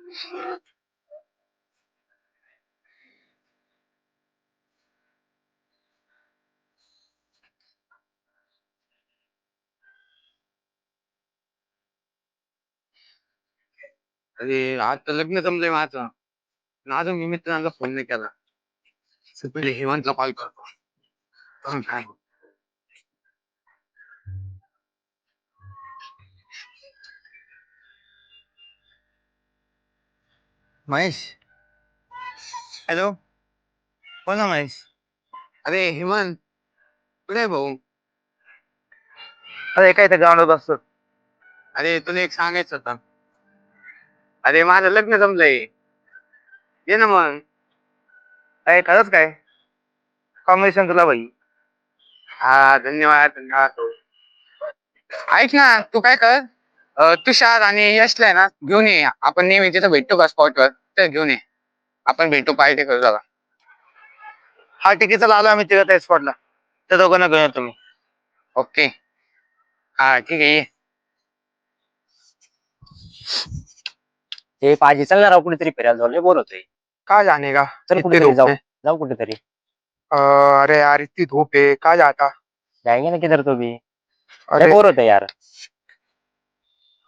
अरे आज तर लग्न जमलंय माझं. पण अजून मी मित्रांना फोन नाही केला. पहिले हेमंतला कॉल करतो. काय महेश. हॅलो. बोल ना महेश. अरे हेमंत कुठे आहे भाऊ? अरे काय त्या ग्राउंडवर बसतो. अरे तुला एक सांगायचं होतं. अरे माझं लग्न जमलंय. ये ना मग. अरे खरंच काय? कॉम्बिनेशन तुला भाई. हा धन्यवाद धन्यवाद. ऐक ना तू काय कर, तुषार आणि यशला आहे ना घेऊन ये. आपण नेहमी तिथं भेटतो का स्पॉटवर, तर घेऊन ये. आपण भेटू, पार्टी करू जरा. हा टिकीचा लावला आम्ही तिघं त्या स्पॉटला. त्या दोघांना घेऊन येतो मी. ओके. हा ठीक आहे ये. ते पाहिजे चल ना राव कुठेतरी फिरायला जाऊ, लय बोर होतोय. कहाँ जाने का? चल इतनी कुठेतरी धूप जाऊ, में? जाऊ कुठेतरी. अरे यार इतनी धूप है, कहाँ जाता? जाएंगे ना किधर तो भी, लय अरे बोर होतोय यार.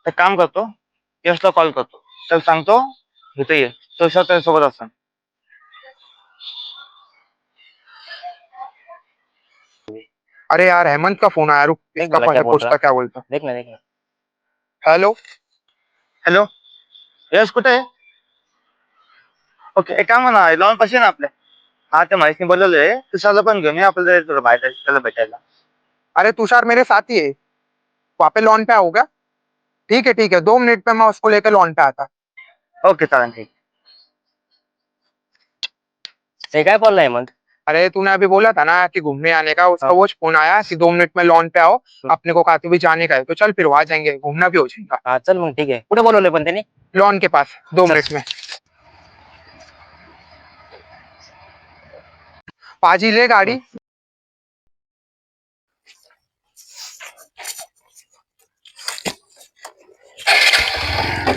एक काम करतो, यशला कॉल करतो, त्याला सांगतो इथे ये, तो त्याच्यासोबत असतो. अरे यार हेमंत का फोन आया, रुक देख इसका भला फोन क्या है, बोल पूछता रहा, क्या बोलता. देख ना देख ना. हेलो. हॅलो. यश कुठे आहे? ओके एक काम ना, लावून पाहिजे ना आपल्या. हा ते महेशने बोलवलंय, तुषारला पण घेऊन ये, आपल्याला जायचं थोडं बाहेर त्याला भेटायला. अरे तुषार मेरे साथ ही है, वहाँ पे लॉन पे आओगे? ठीक है 2 मिनट में मैं उसको लेकर लॉन पे आता. ओके चालेल ठीक. ते काय बोललाय मग? अरे तूने अभी बोला था ना कि घूमने आने का, उसका वो फोन आया कि 2 मिनट में लॉन पे आओ, अपने को कहा भी जाने का है, तो चल फिर वहां जाएंगे, घूमना भी हो जाएगा. हा चल मग ठीक आहे. कुठे बोलवलंय पण त्यांनी? लॉन के पास 2 मिनट में. पाजी ले गाड़ी.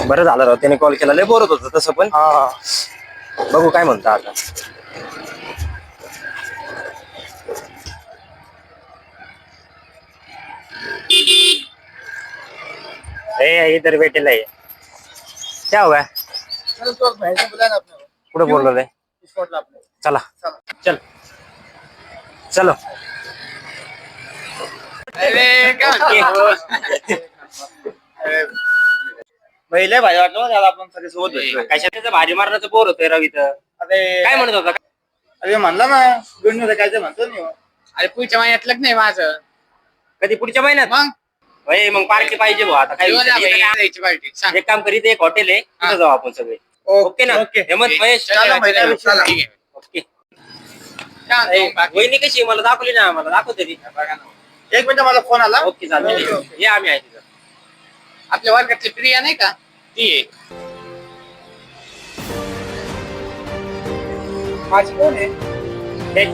बरं झालं राव त्याने कॉल केला, लय बोर होत होतं तसं पण. हाँ बघू काय म्हणता आता. ए इधर बैठे है, क्या हुआ? कुठे बोलवलंय? चला चल चलो. अरे पहिले भाई वाटलं त्याला आपण सगळे सोबत भेटलोय. कशाचं भारी मारण्याचं बोर होतोय राव इथं. अरे काय म्हणत होता? अरे म्हणला ना गुड काय ते म्हणतो नाही. अरे पुढच्या महिन्यात लग्न आहे माझं. कधी पुढच्या महिन्यात? मग होय मग पार्टी पाहिजे भाऊ आता. काय घेऊन या विषय भाई, नाही. द्यायची पार्टी. सांग. एक काम करीत, एक हॉटेल आहे तिथं जाऊ आपण सगळे. ओके ना? हेमंत महेश चला, चला, चला. ठीक आहे. ओके. काय बाकी? वहिनी कशी आहे? मला दाखवली ना, मला दाखव तरी. एक मिनिट मला फोन आला. ओके चालेल, ये आम्ही आहे तिथं. आपल्या वर्गातली प्रिया नाही का, ती आहे. माझी कोण आहे? हे,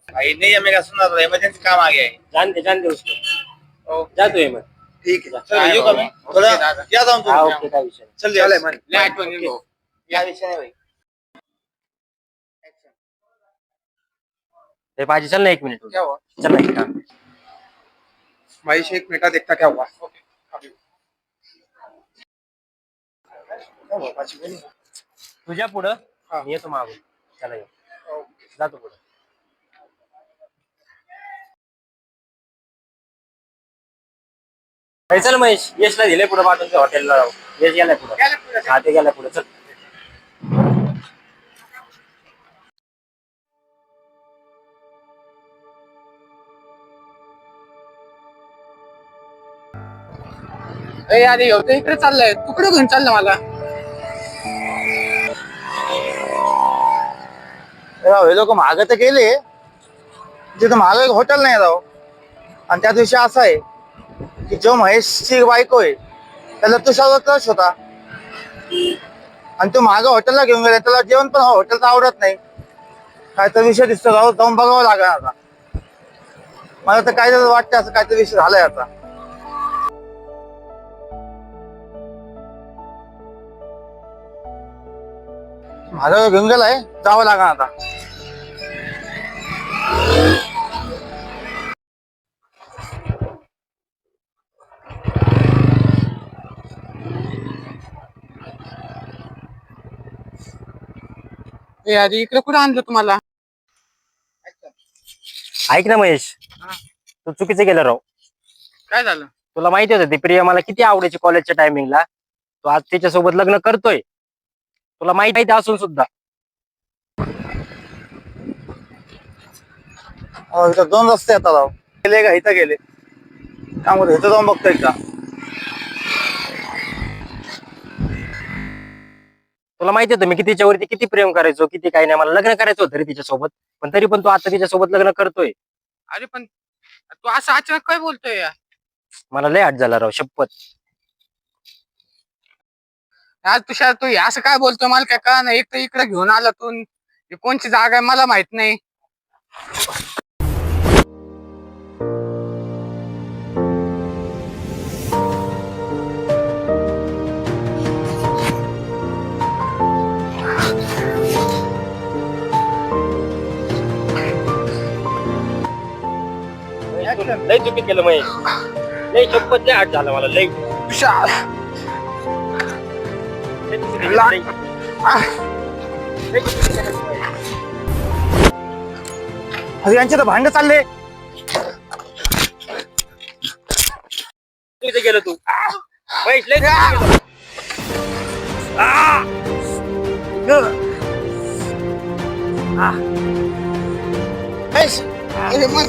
भाई नहीं हमें सुना था, इमरजेंसी काम आ गया है. जान दे उसको. जा तू हेमंत. ठीक है चलो, येऊ का मी? थोडा या जाऊन हा तू. ओके काय विषय नाही. चल चल ये. हेमंत, लय आठवण येईल भाऊ. काय विषय नाही भाई. ते पाहिजे, चल ना 1 मिनिट. क्या हुआ? चल ना एक काम. महेश 1 मिनट देखता क्या हुआ. तुझ्या पुढं हा. मी येतो मागून. चला ये. जातो पुढं. चल महेश, यशला दिले पुढे पाठवून हॉटेलला जाऊ. यश गेलाय पुढं. हा ते गेलाय पुढे. चल. अरे होतं इकडे चाललंय, तू कुठे घेऊन चाललं मला? हे लोक मागं तर गेले, तिथं मागं एक हॉटेल नाही राव. आणि त्या दिवशी असं आहे की जो महेशची बायको आहे त्याला तुषारवर क्रश होता. आणि तो माझं हॉटेलला घेऊन गेला, त्याला जेवण पण हॉटेलचं आवडत नाही. काय तर विषय दिसतो, जाऊन बघावं लागेल आता. मला तर काय वाटतं असं काहीतरी विषय झालाय आता. माझा घेऊन गेलाय, जावं लागेल आता. ए अरे इकडे कुठे आणलं तुम्हाला? ऐक ना महेश, तू चुकीचं केलं राव. काय झालं? तुला माहिती होतं ती प्रिया मला किती आवडायची कॉलेजच्या टायमिंगला. तू आज तिच्यासोबत लग्न करतोय, तुला माहिती असून सुद्धा. इथं 2 रस्ते येतात राव. गेले का इथं गेले, त्यामुळे इथं जाऊन बघतो एकदा. तुला माहिती होतं मी किती तिच्यावरती किती प्रेम करायचो, किती काही नाही. मला लग्न करायचं होतं रे तिच्यासोबत, पण तरी पण तू आता तिच्यासोबत लग्न करतोय. अरे पण तू असं अचानक काय बोलतोय यार? मला लय आठ झाला राव, शपथ. आज तुषार तू हे असं काय बोलतोय? मला काय कळलं नाही. एक तर इकडे घेऊन आला तू, ही कोणची जागा आहे मला माहित नाही. लय चुकी केलं महेश, लय शपथ, लय आठ झाला मला, लय. तुषार लय चुकी केली, लय. लय चुकी केली महेश. अरे यांचे तर भांडण चालले. चुकीचं केलं तू महेश, लय चुकीचं केलं. अरे मग